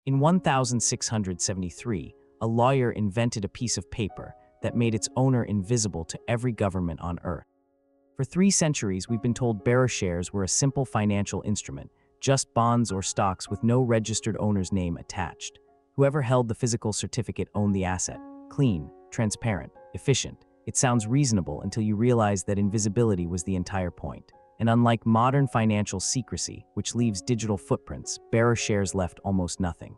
In 1673, a lawyer invented a piece of paper that made its owner invisible to every government on Earth. For 3 centuries, we've been told bearer shares were a simple financial instrument, just bonds or stocks with no registered owner's name attached. Whoever held the physical certificate owned the asset. Clean, transparent, efficient. It sounds reasonable until you realize that invisibility was the entire point. And unlike modern financial secrecy, which leaves digital footprints, bearer shares left almost nothing.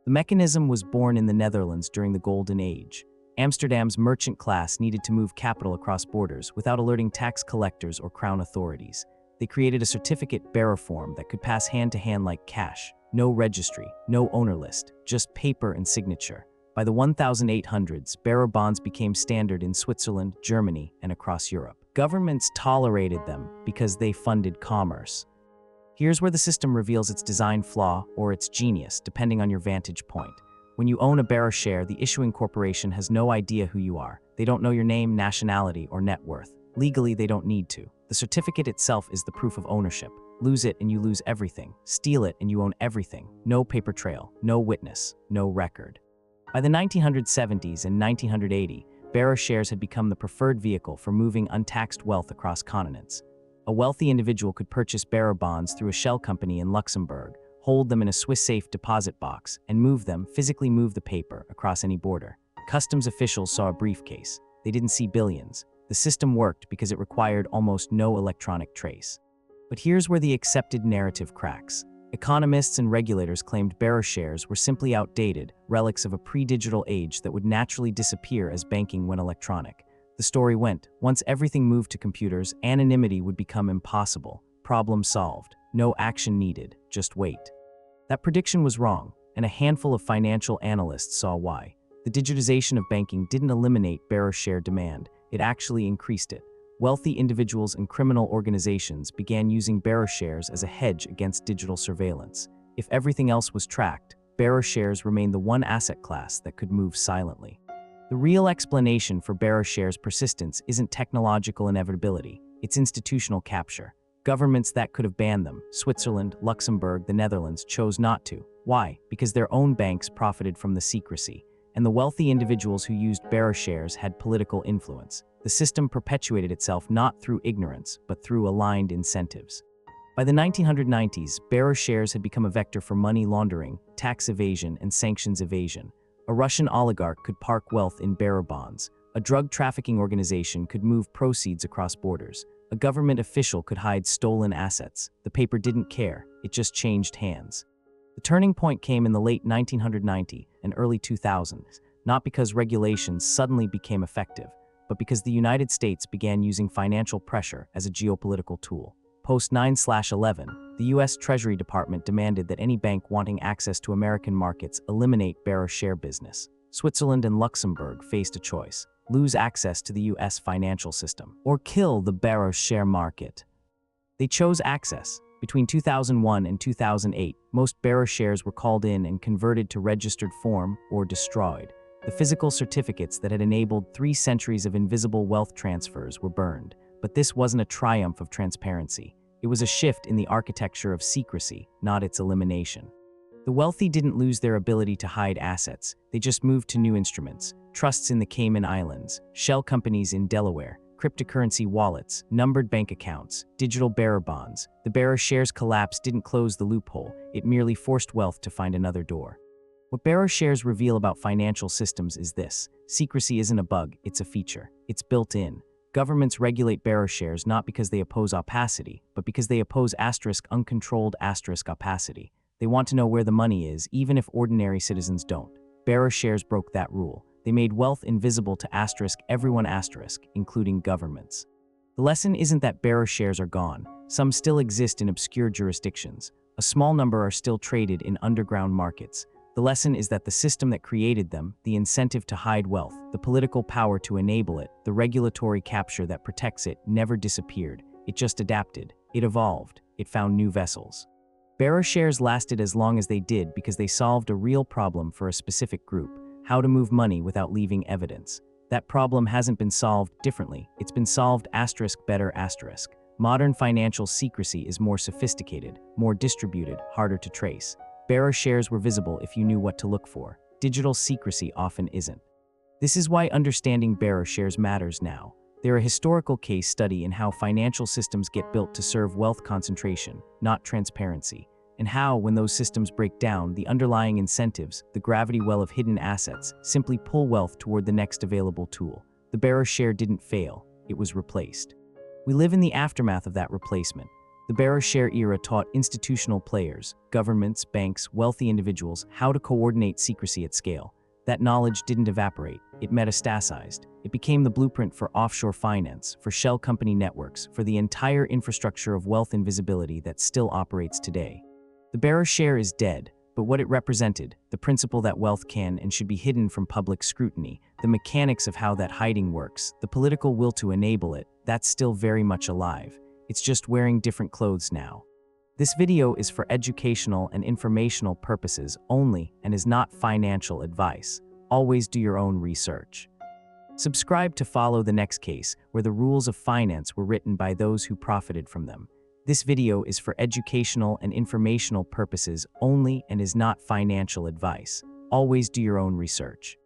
The mechanism was born in the Netherlands during the Golden Age. Amsterdam's merchant class needed to move capital across borders without alerting tax collectors or crown authorities. They created a certificate bearer form that could pass hand to hand like cash. No registry, no owner list, just paper and signature. By the 1800s, bearer bonds became standard in Switzerland, Germany, and across Europe. Governments tolerated them because they funded commerce. Here's where the system reveals its design flaw or its genius, depending on your vantage point. When you own a bearer share, the issuing corporation has no idea who you are. They don't know your name, nationality, or net worth. Legally, they don't need to. The certificate itself is the proof of ownership. Lose it and you lose everything. Steal it and you own everything. No paper trail, no witness, no record. By the 1970s and 1980, bearer shares had become the preferred vehicle for moving untaxed wealth across continents. A wealthy individual could purchase bearer bonds through a shell company in Luxembourg, hold them in a Swiss safe deposit box, and physically move the paper across any border. Customs officials saw a briefcase. They didn't see billions. The system worked because it required almost no electronic trace. But here's where the accepted narrative cracks. Economists and regulators claimed bearer shares were simply outdated, relics of a pre-digital age that would naturally disappear as banking went electronic. The story went, once everything moved to computers, anonymity would become impossible. Problem solved. No action needed, just wait. That prediction was wrong, and a handful of financial analysts saw why. The digitization of banking didn't eliminate bearer share demand, it actually increased it. Wealthy individuals and criminal organizations began using bearer shares as a hedge against digital surveillance. If everything else was tracked, bearer shares remained the one asset class that could move silently. The real explanation for bearer shares' persistence isn't technological inevitability, it's institutional capture. Governments that could have banned them, Switzerland, Luxembourg, the Netherlands, chose not to. Why? Because their own banks profited from the secrecy, and the wealthy individuals who used bearer shares had political influence. The system perpetuated itself not through ignorance, but through aligned incentives. By the 1990s, bearer shares had become a vector for money laundering, tax evasion, and sanctions evasion. A Russian oligarch could park wealth in bearer bonds. A drug trafficking organization could move proceeds across borders. A government official could hide stolen assets. The paper didn't care, it just changed hands. The turning point came in the late 1990s and early 2000s, not because regulations suddenly became effective, but because the United States began using financial pressure as a geopolitical tool. Post 9/11, the U.S. Treasury Department demanded that any bank wanting access to American markets eliminate bearer share business. Switzerland and Luxembourg faced a choice: lose access to the U.S. financial system, or kill the bearer share market. They chose access. Between 2001 and 2008, most bearer shares were called in and converted to registered form or destroyed. The physical certificates that had enabled 3 centuries of invisible wealth transfers were burned. But this wasn't a triumph of transparency. It was a shift in the architecture of secrecy, not its elimination. The wealthy didn't lose their ability to hide assets. They just moved to new instruments: trusts in the Cayman Islands, shell companies in Delaware, cryptocurrency wallets, numbered bank accounts, digital bearer bonds. The bearer shares collapse didn't close the loophole, it merely forced wealth to find another door. What bearer shares reveal about financial systems is this: secrecy isn't a bug, it's a feature. It's built in. Governments regulate bearer shares not because they oppose opacity, but because they oppose uncontrolled opacity. They want to know where the money is, even if ordinary citizens don't. Bearer shares broke that rule. They made wealth invisible to everyone, including governments. The lesson isn't that bearer shares are gone. Some still exist in obscure jurisdictions. A small number are still traded in underground markets. The lesson is that the system that created them, the incentive to hide wealth, the political power to enable it, the regulatory capture that protects it, never disappeared. It just adapted. It evolved. It found new vessels. Bearer shares lasted as long as they did because they solved a real problem for a specific group: how to move money without leaving evidence. That problem hasn't been solved differently. It's been solved better. Modern financial secrecy is more sophisticated, more distributed, harder to trace. Bearer shares were visible if you knew what to look for. Digital secrecy often isn't. This is why understanding bearer shares matters now. They're a historical case study in how financial systems get built to serve wealth concentration, not transparency, and how, when those systems break down, the underlying incentives, the gravity well of hidden assets, simply pull wealth toward the next available tool. The bearer share didn't fail, it was replaced. We live in the aftermath of that replacement. The bearer share era taught institutional players, governments, banks, wealthy individuals how to coordinate secrecy at scale. That knowledge didn't evaporate, it metastasized. It became the blueprint for offshore finance, for shell company networks, for the entire infrastructure of wealth invisibility that still operates today. The bearer share is dead, but what it represented, the principle that wealth can and should be hidden from public scrutiny, the mechanics of how that hiding works, the political will to enable it, that's still very much alive. It's just wearing different clothes now. This video is for educational and informational purposes only and is not financial advice. Always do your own research. Subscribe to follow the next case where the rules of finance were written by those who profited from them. This video is for educational and informational purposes only and is not financial advice. Always do your own research.